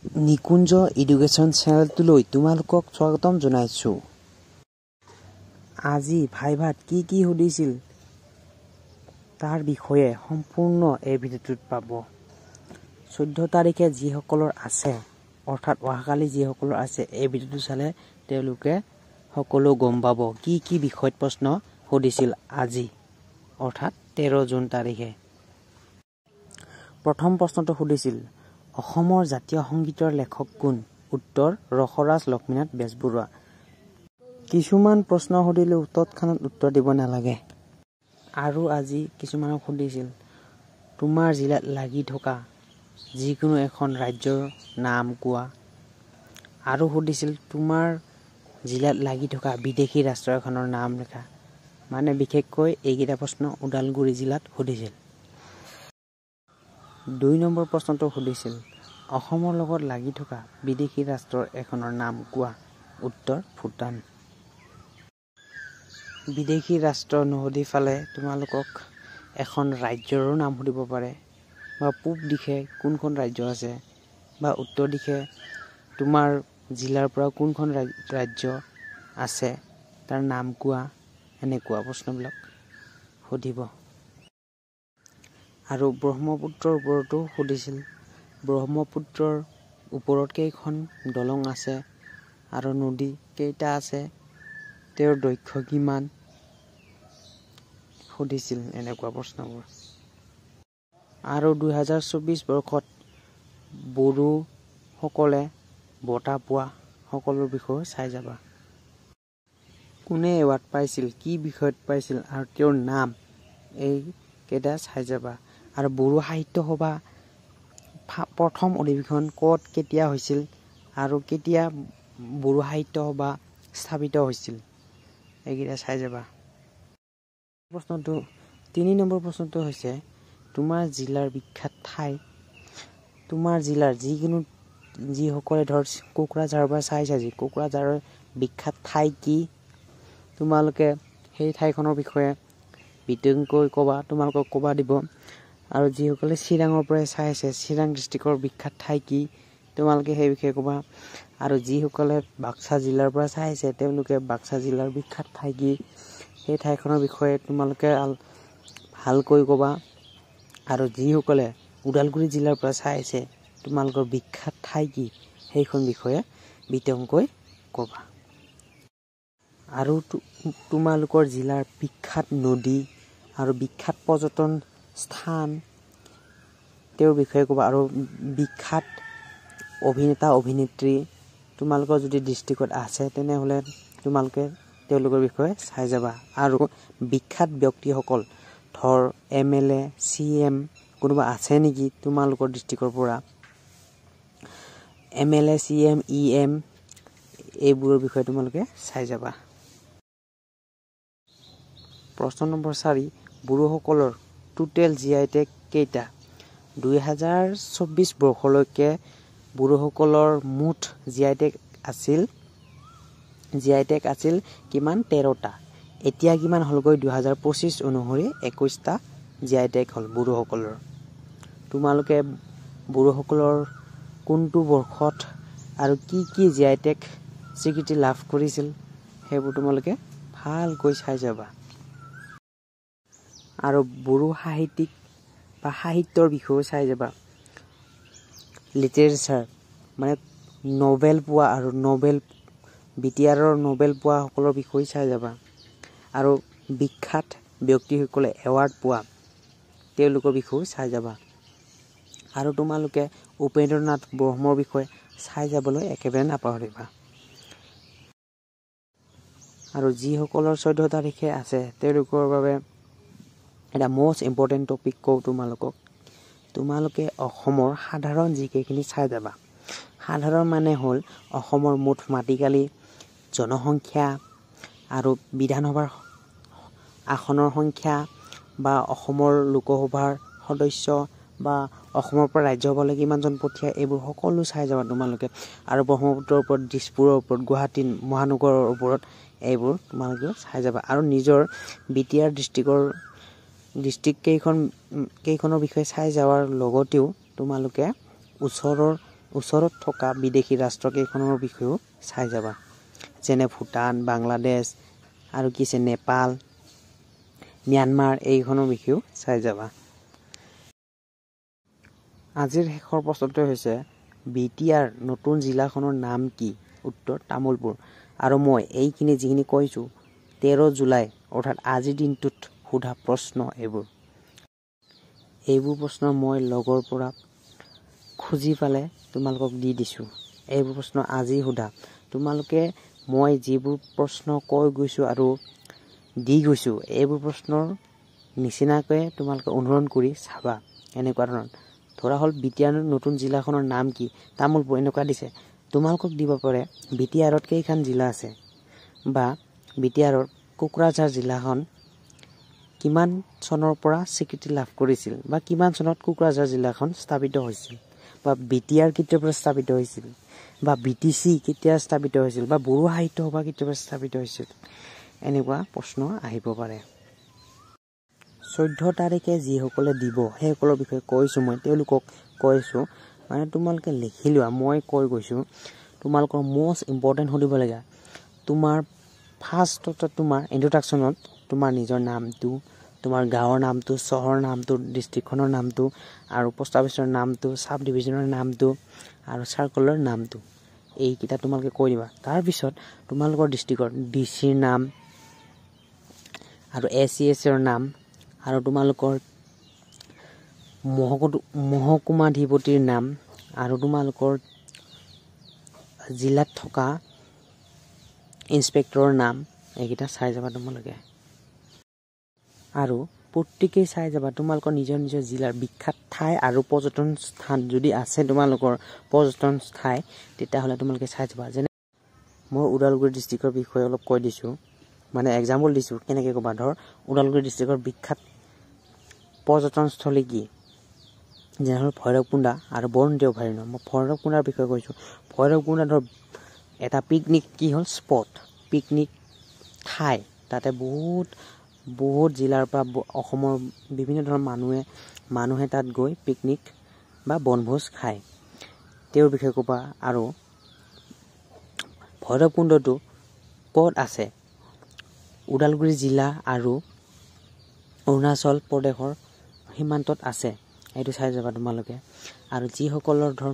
নিকুঞ্জ education চেনেলটোলৈ তোমালোকক স্বাগতম জনাইছোঁ। আজি ভাইভাত কি সুধিছিল তাৰ বিষয়ে সম্পূৰ্ণ এই ভিডিঅ'টোত পাব। 14 তাৰিখে যিসকলৰ আছে অৰ্থাৎ অহাকালি যিসকলৰ আছে এই ভিডিঅ'টো চালে তেওঁলোকে সকলো গম পাব কি বিষয়ত প্ৰশ্ন সুধিছিল আজি অৰ্থাৎ 13 জুন তাৰিখে। প্ৰথম প্ৰশ্নটো সুধিছিল অসমৰ জাতীয় সংগীতৰ লেখক কোন? উত্তৰ ৰসৰাজ লক্ষ্মীনাথ বেজবৰুৱা। কিছুমান প্ৰশ্ন সুধিলেও তৎক্ষণাত উত্তৰ দিব নালাগে। আৰু আজি কিছুমানক সুধিছিল তোমাৰ জিলাত লাগি থকা যিকোনো এখন ৰাজ্যৰ নাম কোৱা। আৰু সুধিছিল তোমাৰ জিলাত লাগি থকা বিদেশী ৰাষ্ট্ৰ এখনৰ নাম লিখা। মানে বিশেষকৈ এইকেইটা প্ৰশ্ন ওদালগুৰি জিলাত সুধিছিল। 2 নম্বৰ প্ৰশ্নটো সুধিছিল অসমৰ লগত লাগি থকা বিদেশী ৰাষ্ট্ৰৰ এখনৰ নাম কোৱা। উত্তৰ ভূটান। বিদেশী ৰাষ্ট্ৰ নুসুধি ফালে তোমালোকক এখন ৰাজ্যৰো নাম সুধিব পাৰে বা পূব দিশে কোনখন ৰাজ্য আছে বা উত্তৰ দিশে তোমাৰ জিলাৰ পৰা কোনখন ৰাজ্য আছে তাৰ নাম কোৱা। এনেকুৱা প্ৰশ্নবিলাক সুধিব। আৰু ব্ৰহ্মপুত্ৰৰ ওপৰতো সুধিছিল ব্ৰহ্মপুত্ৰৰ ওপৰত কেইখন দলং আছে আৰু নদী কেইটা আছে, তেওঁৰ দৈৰ্ঘ্য কিমান সুধিছিল এনেকুৱা প্ৰশ্নবোৰ। আৰু 2024 বৰ্ষত বড়োসকলে বঁটা পোৱা সকলো বিষয়ে চাই যাবা। কোনে এৱাৰ্ড পাইছিল, কি বিষয়ত পাইছিল আৰু তেওঁৰ নাম এইকেইটা চাই যাবা। আৰু বড়ো সাহিত্য সভা প্ৰথম অধিৱেশন ক'ত কেতিয়া হৈছিল আৰু কেতিয়া বড়ো সাহিত্য সভা স্থাপিত হৈছিল এইকেইটা চাই যাবা। 3 নম্বৰ প্ৰশ্নটো হৈছে তোমাৰ জিলাৰ বিখ্যাত ঠাই। তোমাৰ জিলাৰ যিসকলে ধৰ কোকৰাঝাৰৰ পৰা চাইছে আজি কোকৰাঝাৰৰ বিখ্যাত ঠাই কি, তোমালোকে সেই ঠাইখনৰ বিষয়ে বিতংকৈ ক'বা, তোমালোকক ক'বা দিব। আৰু যিসকলে চিৰাঙৰ পৰা চাই আছে চিৰাং ডিষ্ট্ৰিক্টৰ বিখ্যাত ঠাই কি, তোমালোকে সেই বিষয়ে ক'বা। আৰু যিসকলে বাক্সা জিলাৰ পৰা চাই আছে তেওঁলোকে বাক্সা জিলাৰ বিখ্যাত ঠাই কি সেই ঠাইখনৰ বিষয়ে তোমালোকে ভালকৈ ক'বা। আৰু যিসকলে ওদালগুৰি জিলাৰ পৰা চাই আছে তোমালোকৰ বিখ্যাত ঠাই কি সেইখন বিষয়ে বিতংকৈ ক'বা। আৰু তোমালোকৰ জিলাৰ বিখ্যাত নদী আৰু বিখ্যাত পৰ্যটন স্থান তেওঁৰ বিষয়ে ক'বা। আৰু বিখ্যাত অভিনেতা অভিনেত্ৰী তোমালোকৰ যদি ডিষ্ট্ৰিক্টত আছে তেনেহ'লে তোমালোকে তেওঁলোকৰ বিষয়ে চাই যাবা। আৰু বিখ্যাত ব্যক্তিসকল ধৰ MLA CM কোনোবা আছে নেকি তোমালোকৰ ডিষ্ট্ৰিক্টৰ পৰা, MLA CM EM এইবোৰৰ বিষয়ে তোমালোকে চাই যাবা। প্ৰশ্ন নম্বৰ 4 বড়োসকলৰ টোটেল GI টেগ কেইটা? 2024 বৰ্ষলৈকে বড়োসকলৰ মুঠ GI টেগ আছিল কিমান? 13টা। এতিয়া কিমান হ'লগৈ? 2025 অনুসৰি 21টা GI টেগ হ'ল বড়োসকলৰ। তোমালোকে বড়োসকলৰ কোনটো বৰ্ষত আৰু কি GI টেগ স্বীকৃতি লাভ কৰিছিল সেইবোৰ তোমালোকে ভালকৈ চাই যাবা। আৰু বড়ো সাহিত্যিক বা সাহিত্যৰ বিষয়েও চাই যাবা। লিটাৰেচাৰ মানে নভেল পোৱা আৰু BTRৰ নভেল পোৱা সকলৰ বিষয়ে চাই যাবা। আৰু বিখ্যাত ব্যক্তিসকলে এৱাৰ্ড পোৱা তেওঁলোকৰ বিষয়েও চাই যাবা। আৰু তোমালোকে উপেন্দ্ৰনাথ ব্ৰহ্মৰ বিষয়ে চাই যাবলৈ একেবাৰে নাপাহৰিবা। আৰু যিসকলৰ 14 তাৰিখে আছে তেওঁলোকৰ বাবে এটা মষ্ট ইম্পৰ্টেণ্ট টপিক কওঁ তোমালোকে অসমৰ সাধাৰণ যিকেইখিনি চাই যাবা। সাধাৰণ মানে হ'ল অসমৰ মুঠ মাটিকালি, জনসংখ্যা আৰু বিধানসভাৰ আসনৰ সংখ্যা বা অসমৰ লোকসভাৰ সদস্য বা অসমৰ পৰা ৰাজ্যসভালৈ কিমানজন পঠিয়ায় এইবোৰ সকলো চাই যাবা তোমালোকে। আৰু ব্ৰহ্মপুত্ৰৰ ওপৰত, দিছপুৰৰ ওপৰত, গুৱাহাটী মহানগৰৰ ওপৰত এইবোৰ তোমালোকে চাই যাবা। আৰু নিজৰ BTR ডিষ্ট্ৰিক্ট কেইখনৰ বিষয়ে চাই যাৱাৰ লগতেও তোমালোকে ওচৰৰ ওচৰত থকা বিদেশী ৰাষ্ট্ৰকেইখনৰ বিষয়েও চাই যাবা, যেনে ভূটান, বাংলাদেশ আৰু কি আছে নেপাল, ম্যানমাৰ, এইখনৰ বিষয়েও চাই যাবা। আজিৰ শেষৰ প্ৰশ্নটো হৈছে BTR নতুন জিলাখনৰ নাম কি? উত্তৰ তামুলপুৰ। আৰু মই এইখিনি যিখিনি কৈছোঁ 13 জুলাই অৰ্থাৎ আজিৰ দিনটোত সোধা প্ৰশ্ন এইবোৰ প্ৰশ্ন মই লগৰ পৰা খুজি পালে তোমালোকক দি দিছোঁ। এইবোৰ প্ৰশ্ন আজি সোধা। তোমালোকে মই যিবোৰ প্ৰশ্ন কৈ গৈছোঁ আৰু দি গৈছোঁ এইবোৰ প্ৰশ্নৰ নিচিনাকৈ তোমালোকে অনুসৰণ কৰি চাবা। এনেকুৱা ধৰণৰ ধৰা হ'ল BTR নতুন জিলাখনৰ নাম কি? তামুলপুৰ এনেকুৱা দিছে। তোমালোকক দিব পাৰে BTRত কেইখন জিলা আছে, বা BTRৰ কোকৰাঝাৰ জিলাখন কিমান চনৰ পৰা স্বীকৃতি লাভ কৰিছিল, বা কিমান চনত কোকৰাঝাৰ জিলাখন স্থাপিত হৈছিল, বা BTR কেতিয়াৰ পৰা স্থাপিত হৈছিল, বা BTC কেতিয়া স্থাপিত হৈছিল, বা বড়ো সাহিত্য সভা কেতিয়াৰ পৰা স্থাপিত হৈছিল। এনেকুৱা প্ৰশ্ন আহিব পাৰে। 14 তাৰিখে যিসকলে দিব সেইসকলৰ বিষয়ে কৈছোঁ, মই তেওঁলোকক কৈছোঁ মানে তোমালোকে লিখি লোৱা। মই কৈ গৈছোঁ তোমালোকৰ মষ্ট ইম্পৰ্টেণ্ট সুধিব লাগে তোমাৰ ফাৰ্ষ্টতে তোমাৰ ইন্ট্ৰডাকশ্যনত তোমাৰ নিজৰ নামটো, তোমাৰ গাঁৱৰ নামটো, চহৰৰ নামটো, ডিষ্ট্ৰিক্টখনৰ নামটো, আৰু পোষ্ট অফিচৰ নামটো, চাব ডিভিজনৰ নামটো আৰু চাৰ্কলৰ নামটো, এইকেইটা তোমালোকে কৈ দিবা। তাৰপিছত তোমালোকৰ ডিষ্ট্ৰিক্টৰ DCৰ নাম আৰু ACSৰ নাম আৰু তোমালোকৰ মহকুমাধিপতিৰ নাম আৰু তোমালোকৰ জিলাত থকা ইন্সপেক্টৰৰ নাম, এইকেইটা চাই যাবা তোমালোকে। আৰু প্ৰত্যেকেই চাই যাবা তোমালোকৰ নিজৰ নিজৰ জিলাৰ বিখ্যাত ঠাই আৰু পৰ্যটন স্থান যদি আছে তোমালোকৰ পৰ্যটন ঠাই, তেতিয়াহ'লে তোমালোকে চাই যাবা। যেনে মই ওদালগুৰি ডিষ্ট্ৰিক্টৰ বিষয়ে অলপ কৈ দিছোঁ, মানে এক্সাম্পল দিছোঁ কেনেকৈ ক'বা। ধৰ ওদালগুৰি ডিষ্ট্ৰিক্টৰ বিখ্যাত পৰ্যটনস্থলী কি, যেনে হ'ল ভৈৰৱকুণ্ডা আৰু বৰুণেই অভয়াৰণ্য। মই ভৈৰৱকুণ্ডাৰ বিষয়ে কৈছোঁ। ভৈৰৱকুণ্ডা ধৰ এটা পিকনিক কি হ'ল স্পট, পিকনিক ঠাই। তাতে বহুত জিলাৰ পৰা অসমৰ বিভিন্ন ধৰণৰ মানুহে তাত গৈ পিকনিক বা বনভোজ খায়, তেওঁৰ বিষয়ে ক'বা। আৰু ভৈৰৱকুণ্ডটো ক'ত আছে? ওদালগুৰি জিলা আৰু অৰুণাচল প্ৰদেশৰ সীমান্তত আছে, এইটো চাই যাবা তোমালোকে। আৰু যিসকলৰ ধৰ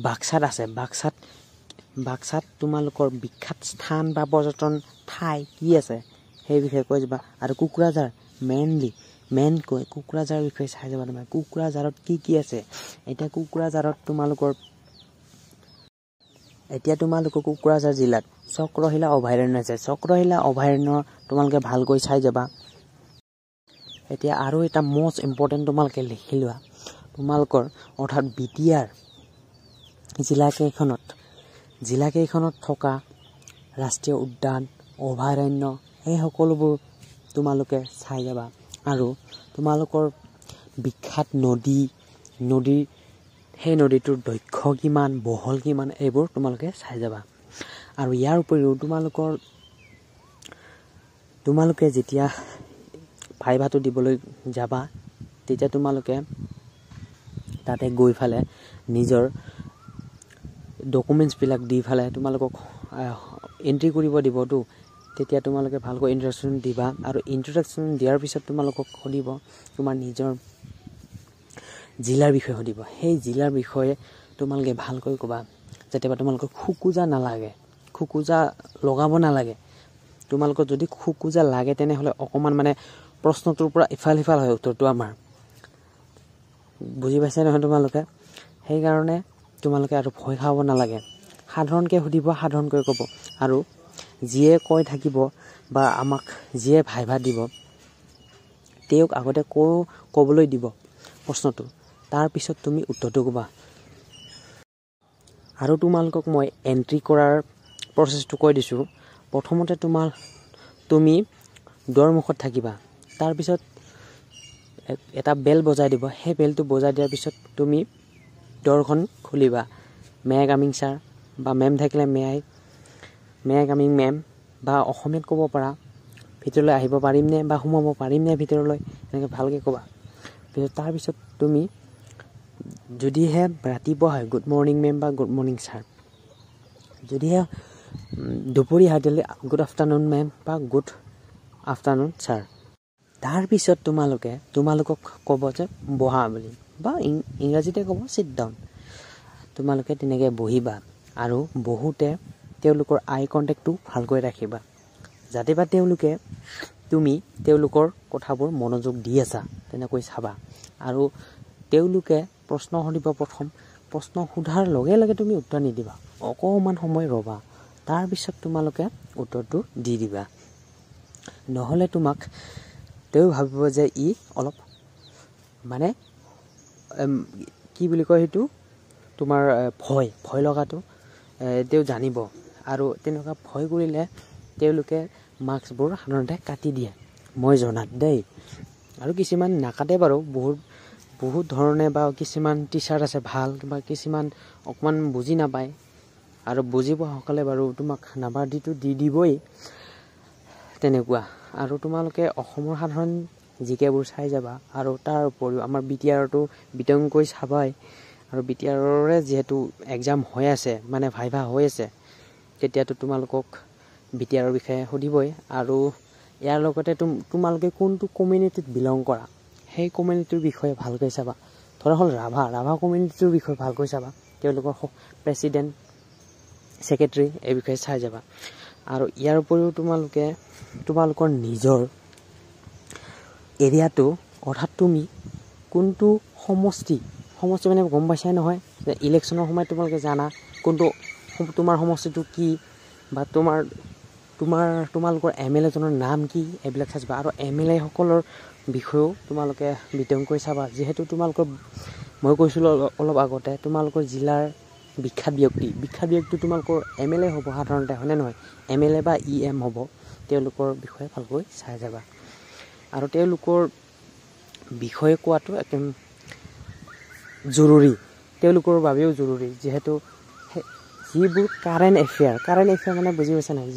বাক্সাত আছে, বাক্সাত তোমালোকৰ বিখ্যাত স্থান বা পৰ্যটন ঠাই কি আছে সেই বিষয়ে কৈ যাবা। আৰু কোকৰাঝাৰ মেইনকৈ কোকৰাঝাৰৰ বিষয়ে চাই যাবা তোমাৰ। কোকৰাঝাৰত কি আছে? এতিয়া তোমালোকৰ কোকৰাঝাৰ জিলাত চক্ৰশিলা অভয়াৰণ্য আছে। চক্ৰশিলা অভয়াৰণ্য তোমালোকে ভালকৈ চাই যাবা। এতিয়া আৰু এটা মষ্ট ইম্পৰ্টেণ্ট তোমালোকে লিখি লোৱা। তোমালোকৰ অৰ্থাৎ BTR জিলাকেইখনত থকা ৰাষ্ট্ৰীয় উদ্যান, অভয়াৰণ্য, এই সকলোবোৰ তোমালোকে চাই যাবা। আৰু তোমালোকৰ বিখ্যাত নদীৰ সেই নদীটোৰ দৈৰ্ঘ্য কিমান, বহল কিমান, এইবোৰ তোমালোকে চাই যাবা। আৰু ইয়াৰ উপৰিও তোমালোকে যেতিয়া ভাইভাটো দিবলৈ যাবা, তেতিয়া তোমালোকে তাতে গৈ ফালে নিজৰ ডকুমেণ্টছবিলাক দি ফালে তোমালোকক এণ্ট্ৰি কৰিব দিবতো, তেতিয়া তোমালোকে ভালকৈ ইন্ট্ৰডাকশ্যন দিবা। আৰু ইন্ট্ৰডাকশ্যন দিয়াৰ পিছত তোমালোকক সুধিব তোমাৰ নিজৰ জিলাৰ বিষয়ে সুধিব। সেই জিলাৰ বিষয়ে তোমালোকে ভালকৈ ক'বা, যাতে তোমালোকৰ খোকোজা লগাব নালাগে। তোমালোকৰ যদি খোকোজা লাগে তেনেহ'লে অকণমান মানে প্ৰশ্নটোৰ পৰা ইফাল সিফাল হয় উত্তৰটো আমাৰ, বুজি পাইছে নহয় তোমালোকে? সেইকাৰণে তোমালোকে আৰু ভয় খাব নালাগে। সাধাৰণকৈ সুধিব, সাধাৰণকৈ ক'ব। আৰু যিয়ে কৈ থাকিব বা আমাক যিয়ে ভাইভা দিব তেওঁক আগতে ক'বলৈ দিব প্ৰশ্নটো, তাৰপিছত তুমি উত্তৰটো ক'বা। আৰু তোমালোকক মই এণ্ট্ৰি কৰাৰ প্ৰচেছটো কৈ দিছোঁ। প্ৰথমতে তুমি দুৱাৰমুখত থাকিবা। তাৰপিছত এটা বেল বজাই দিব। সেই বেলটো বজাই দিয়াৰ পিছত তুমি দৰখন খুলিবা। মে আই কামিং ছাৰ, বা মেম থাকিলে মে আই কামিং মেম, বা অসমীয়াত ক'ব পাৰা ভিতৰলৈ আহিব পাৰিমনে, বা সোমাব পাৰিমনে ভিতৰলৈ, এনেকৈ ভালকৈ ক'বা। তাৰপিছত তুমি যদিহে ৰাতিপুৱা হয় গুড মৰ্ণিং মেম বা গুড মৰ্ণিং ছাৰ, যদিহে দুপৰীয়া হয় তেতিয়াহ'লে গুড আফটাৰনুন মেম বা গুড আফটাৰনুন ছাৰ। তাৰপিছত তোমালোকক ক'ব যে বহা বুলি, বা ইংৰাজীতে ক'ব চিট ডাউন। তোমালোকে তেনেকৈ বহিবা আৰু বহুতে তেওঁলোকৰ আই কণ্টেক্টটো ভালকৈ ৰাখিবা, যাতে বা তুমি তেওঁলোকৰ কথাবোৰ মনোযোগ দি আছা তেনেকৈ চাবা। আৰু তেওঁলোকে প্ৰশ্ন সুধিব, প্ৰথম প্ৰশ্ন সোধাৰ লগে লগে তুমি উত্তৰ নিদিবা, অকণমান সময় ৰ'বা, তাৰপিছত তোমালোকে উত্তৰটো দি দিবা। নহ'লে তোমাক তেওঁ ভাবিব যে ই অলপ মানে কি বুলি কয় সেইটো, তোমাৰ ভয় লগাটো তেওঁ জানিব। আৰু তেনেকুৱা ভয় কৰিলে তেওঁলোকে মাৰ্কছবোৰ সাধাৰণতে কাটি দিয়ে, মই জনাত দেই। আৰু কিছুমান নাকাটে বাৰু, বহুত ধৰণে, বা কিছুমান টিচাৰ আছে ভাল, বা কিছুমান অকণমান বুজি নাপায়, আৰু বুজি পোৱাসকলে বাৰু তোমাক নাম্বাৰ দি দিবই তেনেকুৱা। আৰু তোমালোকে অসমৰ সাধাৰণ জিকেবোৰ চাই যাবা, আৰু তাৰ উপৰিও আমাৰ BTRটো বিতংকৈ চাবাই। আৰু BTRৰে যিহেতু এক্সাম হৈ আছে, মানে ভাইভা হৈ আছে, তেতিয়াতো তোমালোকক BTRৰ বিষয়ে সুধিবই। আৰু ইয়াৰ লগতে তোমালোকে কোনটো কমিউনিটিত বিলং কৰা সেই কমিউনিটিৰ বিষয়ে ভালকৈ চাবা। ধৰা হ'ল ৰাভা কমিউনিটিৰ বিষয়ে ভালকৈ চাবা, তেওঁলোকৰ প্ৰেছিডেণ্ট, ছেক্ৰেটাৰী এই বিষয়ে চাই যাবা। আৰু ইয়াৰ উপৰিও তোমালোকৰ নিজৰ এৰিয়াটো, অৰ্থাৎ তুমি কোনটো সমষ্টি মানে গম পাইছাই নহয়, যে ইলেকশ্যনৰ সময়ত তোমালোকে জানা কোনটো তোমাৰ সমষ্টিটো কি, বা তোমালোকৰ MLA জনৰ নাম কি, এইবিলাক চাবা। আৰু MLA সকলৰ বিষয়েও তোমালোকে বিতংকৈ চাবা, যিহেতু মই কৈছিলোঁ অলপ আগতে, তোমালোকৰ জিলাৰ বিখ্যাত ব্যক্তি তোমালোকৰ MLA হ'ব সাধাৰণতে, হয়নে নহয়? MLA বা EM হ'ব, তেওঁলোকৰ বিষয়ে ভালকৈ চাই যাবা। আৰু তেওঁলোকৰ বিষয়ে কোৱাটো একদম জৰুৰী, তেওঁলোকৰ বাবেও জৰুৰী, যিহেতু যিবোৰ কাৰেণ্ট এফেয়াৰ মানে বুজি পাইছা নাই,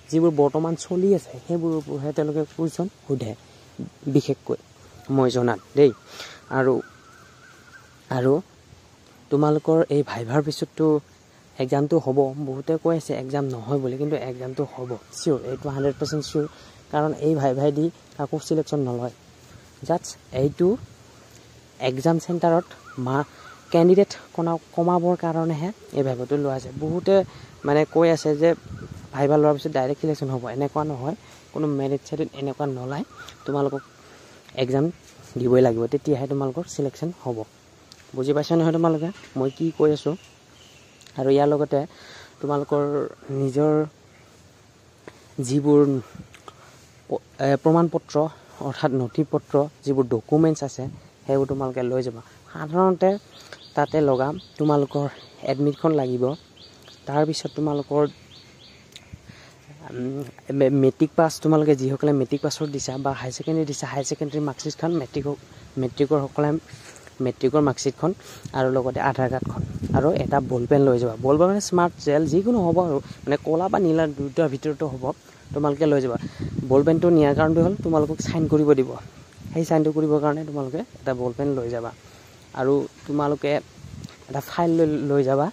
যিবোৰ বৰ্তমান চলি আছে সেইবোৰৰ ওপৰতহে তেওঁলোকে কুৱেশ্যন সোধে বিশেষকৈ, মই জনাত দেই। আৰু তোমালোকৰ এই ভাইভাৰ পিছততো এক্সামটো হ'ব। বহুতে কৈ আছে এক্সাম নহয় বুলি, কিন্তু এক্সামটো হ'ব চিয়'ৰ, এইটো 100% চিয়'ৰ। কাৰণ এই ভাই দি কাকো চিলেকশ্যন নলয়, জাষ্ট এইটো এক্সাম চেণ্টাৰত কেণ্ডিডেট কমাবৰ কাৰণেহে এই ভাইভাটো লোৱা আছে। বহুতে মানে কৈ আছে যে ভাইভা লোৱাৰ পিছত ডাইৰেক্ট চিলেকশ্যন হ'ব, এনেকুৱা নহয়, কোনো মেৰিট চেৰিট এনেকুৱা নলয়, তোমালোকক এক্সাম দিবই লাগিব, তেতিয়াহে তোমালোকৰ চিলেকশ্যন হ'ব। বুজি পাইছা নহয় তোমালোকে মই কি কৈ আছোঁ? আৰু ইয়াৰ লগতে তোমালোকৰ নিজৰ যিবোৰ প্ৰমাণ পত্ৰ, অৰ্থাৎ নথি পত্ৰ, যিবোৰ ডকুমেণ্টছ আছে সেইবোৰ তোমালোকে লৈ যাবা। সাধাৰণতে তাতে তোমালোকৰ এডমিটখন লাগিব, তাৰপিছত তোমালোকৰ মেট্ৰিক পাছ, তোমালোকে যিসকলে মেট্ৰিক পাছত দিছা বা হায়াৰ ছেকেণ্ডেৰী দিছা, হায়াৰ ছেকেণ্ডেৰী মাৰ্কশ্বিটখন, মেট্ৰিকৰ সকলে মেট্ৰিকৰ মাৰ্কশ্বিটখন, আৰু লগতে আধাৰ কাৰ্ডখন, আৰু এটা বল পেন লৈ যাবা। বল পেন মানে স্মাৰ্ট জেল যিকোনো হ'ব, আৰু মানে ক'লা বা নীলা দুয়োটাৰ ভিতৰতো হ'ব, তোমালোকে লৈ যাবা। বল পেনটো নিয়াৰ কাৰণটো হ'ল তোমালোকক চাইন কৰিব দিব, সেই চাইনটো কৰিবৰ কাৰণে তোমালোকে এটা বল পেন লৈ যাবা। আৰু তোমালোকে এটা ফাইল লৈ যাবা,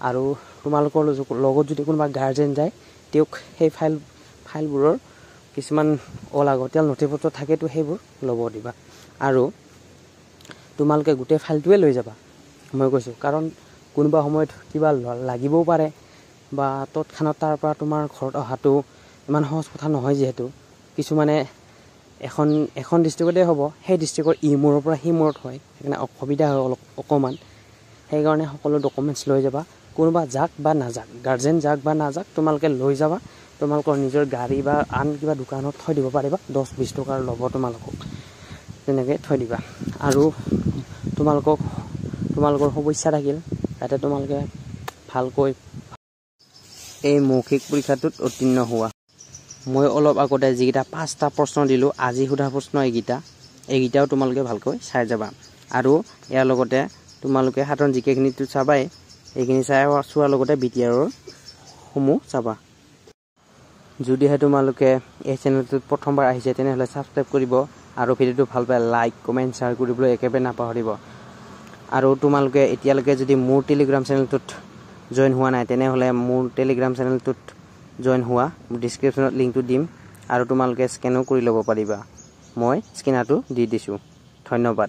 আৰু তোমালোকৰ লগত যদি কোনোবা গাৰ্জেন যায়, তেওঁক সেই ফাইলবোৰৰ কিছুমান অলাগতিয়াল নথিপত্ৰ থাকেতো, সেইবোৰ ল'ব দিবা। আৰু তোমালোকে গোটেই ফাইলটোৱে লৈ যাবা, মই কৈছোঁ, কাৰণ কোনোবা সময়ত কিবা লাগিবও পাৰে, বা তৎক্ষণাত তাৰ পৰা তোমাৰ ঘৰত অহাটো ইমান সহজ কথা নহয়, যিহেতু কিছুমানে এখন ডিষ্ট্ৰিক্টতে হ'ব, সেই ডিষ্ট্ৰিক্টৰ ইমূৰৰ পৰা সিমূৰত হয়, সেইকাৰণে অসুবিধা হয় অকণমান। সেইকাৰণে সকলো ডকুমেণ্টছ লৈ যাবা। কোনোবা যাক বা নাযাক, গাৰ্জেন যাক বা নাযাক, তোমালোকে লৈ যাবা। তোমালোকৰ নিজৰ গাড়ী বা আন কিবা দোকানত থৈ দিব পাৰিবা, 10-20 টকাৰ ল'ব তোমালোকক, তেনেকৈ থৈ দিবা। আৰু তোমালোকৰ সমস্যা থাকিল যাতে তোমালোকে ভালকৈ এই মৌখিক পৰীক্ষাটোত উত্তীৰ্ণ হোৱা। মই অলপ আগতে যিকেইটা 5টা প্ৰশ্ন দিলোঁ, আজি সোধা প্ৰশ্ন এইকেইটাও তোমালোকে ভালকৈ চাই যাবা। আৰু ইয়াৰ লগতে তোমালোকে সাধাৰণ জিকেখিনিতো চাবাই, এইখিনি চোৱাৰ লগতে BTRৰ সমূহ চাবা। যদিহে তোমালোকে এই চেনেলটোত প্ৰথমবাৰ আহিছে, তেনেহ'লে ছাবস্ক্ৰাইব কৰিব, আৰু ভিডিঅ'টো ভাল পালে লাইক, কমেণ্ট, শ্বেয়াৰ কৰিবলৈ একেবাৰে নাপাহৰিব। আৰু তোমালোকে এতিয়ালৈকে যদি মোৰ টেলিগ্ৰাম চেনেলটোত জয়েন হোৱা নাই তেনেহ'লে মোৰ টেলিগ্ৰাম চেনেলটোত জয়েন হোৱা ডিছক্ৰিপশ্যনত লিংকটো দিম আৰু তোমালোকে স্কেনো কৰি ল'ব পাৰিবা মই স্কেনাৰটো দি দিছোঁ ধন্যবাদ